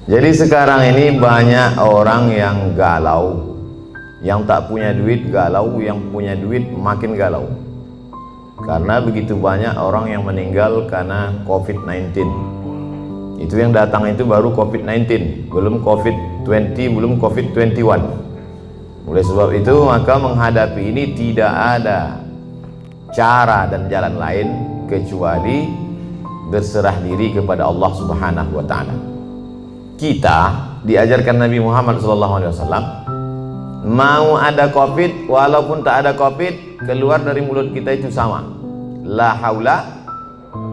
Jadi sekarang ini banyak orang yang galau, yang tak punya duit galau, yang punya duit makin galau. Karena begitu banyak orang yang meninggal karena COVID-19. Itu yang datang itu baru COVID-19, belum COVID-20, belum COVID-21. Oleh sebab itu maka menghadapi ini tidak ada cara dan jalan lain kecuali berserah diri kepada Allah Subhanahu wa taala. Kita diajarkan Nabi Muhammad SAW, mau ada COVID walaupun tak ada COVID, keluar dari mulut kita itu sama, la haula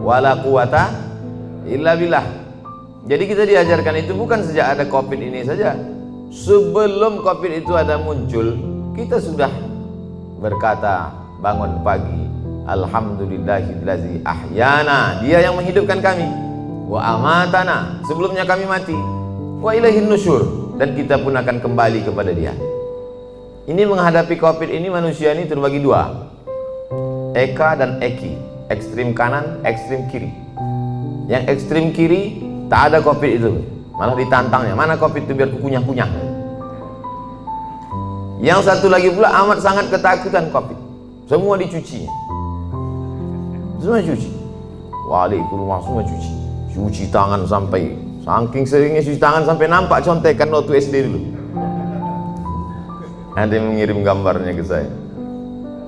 wala quwata illa billah. Jadi kita diajarkan itu bukan sejak ada COVID ini saja. Sebelum COVID itu ada muncul, kita sudah berkata bangun pagi, alhamdulillahillazi ahyana, dia yang menghidupkan kami, wa amatana, sebelumnya kami mati, wa ilaihin nusyur, dan kita pun akan kembali kepada dia. Ini menghadapi COVID ini manusia ini terbagi dua, Eka dan Eki, ekstrim kanan, ekstrim kiri. Yang ekstrim kiri tak ada COVID itu, malah ditantangnya, mana COVID itu biar kunyah-kunyah. Yang satu lagi pula amat sangat ketakutan COVID, semua dicuci, semua cuci, wali ke rumah semua cuci tangan, sampai saking seringnya cuci tangan sampai nampak contekan waktu SD dulu. Ada yang mengirim gambarnya ke saya.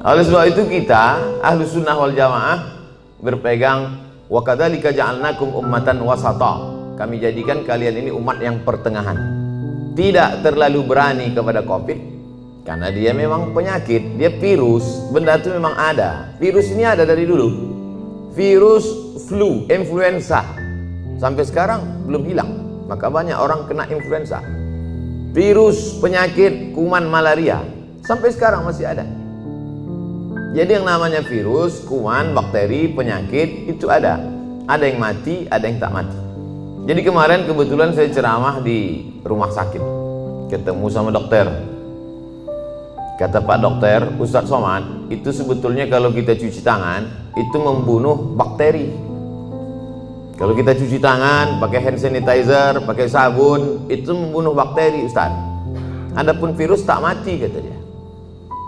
Oleh sebab itu kita ahlu sunnah wal jamaah berpegang wa kadzalika ja'alnakum ummatan wasata, kami jadikan kalian ini umat yang pertengahan, tidak terlalu berani kepada COVID karena dia memang penyakit, dia virus, benda itu memang ada. Virus ini ada dari dulu, virus flu, influenza, sampai sekarang belum hilang, maka banyak orang kena influenza. Virus penyakit kuman malaria sampai sekarang masih ada. Jadi yang namanya virus, kuman, bakteri, penyakit itu ada yang mati, ada yang tak mati. Jadi kemarin kebetulan saya ceramah di rumah sakit, ketemu sama dokter. Kata Pak Dokter, Ustadz Somad, itu sebetulnya kalau kita cuci tangan itu membunuh bakteri. Kalau kita cuci tangan pakai hand sanitizer, pakai sabun, itu membunuh bakteri, Ustadz. Adapun virus tak mati, kata dia.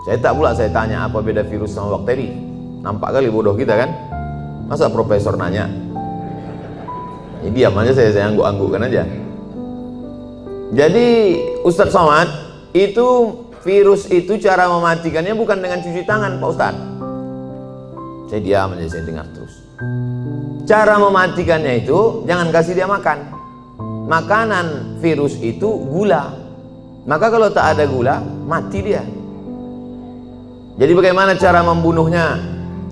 Saya tanya apa beda virus sama bakteri. Nampak kali bodoh kita kan? Masa profesor nanya? Ya, diam aja, saya angguk-anggukkan aja. Jadi Ustadz Somad, itu virus itu cara mematikannya bukan dengan cuci tangan, Pak Ustadz. Saya diam aja, saya dengar terus. Cara mematikannya itu jangan kasih dia makan. Makanan virus itu gula. Maka kalau tak ada gula, mati dia. Jadi bagaimana cara membunuhnya?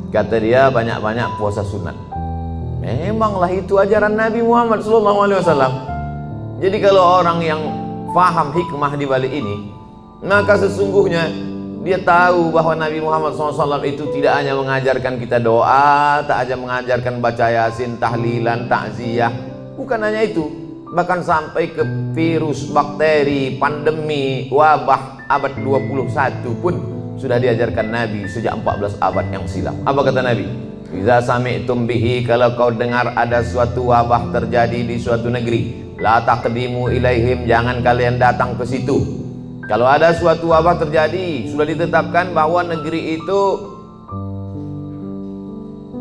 Kata dia, banyak-banyak puasa sunat. Memanglah itu ajaran Nabi Muhammad SAW. Jadi kalau orang yang faham hikmah di balik ini, maka sesungguhnya dia tahu bahwa Nabi Muhammad SAW itu tidak hanya mengajarkan kita doa, tak hanya mengajarkan baca yasin, tahlilan, takziah. Bukan hanya itu, bahkan sampai ke virus, bakteri, pandemi, wabah abad 21 pun sudah diajarkan Nabi sejak 14 abad yang silam. Apa kata Nabi? Idza sami'tum bihi, kalau kau dengar ada suatu wabah terjadi di suatu negeri, la taqdimu ilaihim, jangan kalian datang ke situ. Kalau ada suatu wabah terjadi, sudah ditetapkan bahwa negeri itu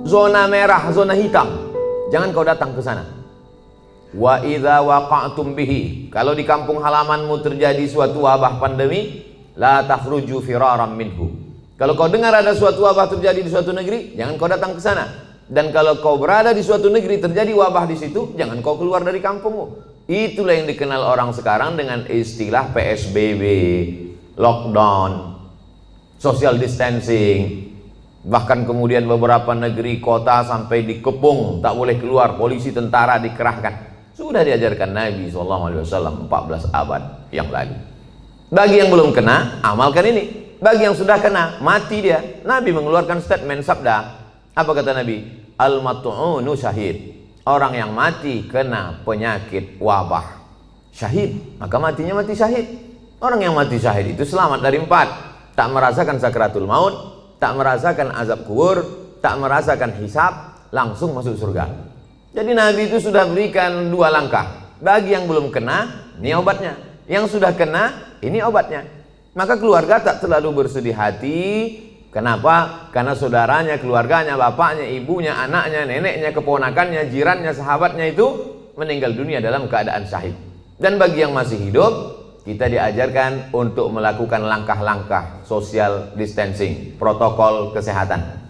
zona merah, zona hitam, jangan kau datang ke sana. Wa idza waqa'tum bihi, kalau di kampung halamanmu terjadi suatu wabah pandemi, la takhruju firaram minhu. Kalau kau dengar ada suatu wabah terjadi di suatu negeri, jangan kau datang ke sana. Dan kalau kau berada di suatu negeri terjadi wabah di situ, jangan kau keluar dari kampungmu. Itulah yang dikenal orang sekarang dengan istilah PSBB, lockdown, social distancing. Bahkan kemudian beberapa negeri kota sampai dikepung, tak boleh keluar, polisi tentara dikerahkan. Sudah diajarkan Nabi SAW 14 abad yang lalu. Bagi yang belum kena, amalkan ini. Bagi yang sudah kena, mati dia. Nabi mengeluarkan statement, sabda. Apa kata Nabi? Al-mat'unu syahid. Orang yang mati kena penyakit wabah, syahid, maka matinya mati syahid. Orang yang mati syahid itu selamat dari 4. Tak merasakan sakratul maut, tak merasakan azab kubur, tak merasakan hisab, langsung masuk surga. Jadi Nabi itu sudah berikan 2 langkah. Bagi yang belum kena, ini obatnya. Yang sudah kena, ini obatnya. Maka keluarga tak terlalu bersedih hati. Kenapa? Karena saudaranya, keluarganya, bapaknya, ibunya, anaknya, neneknya, keponakannya, jirannya, sahabatnya itu meninggal dunia dalam keadaan syahid. Dan bagi yang masih hidup, kita diajarkan untuk melakukan langkah-langkah social distancing, protokol kesehatan.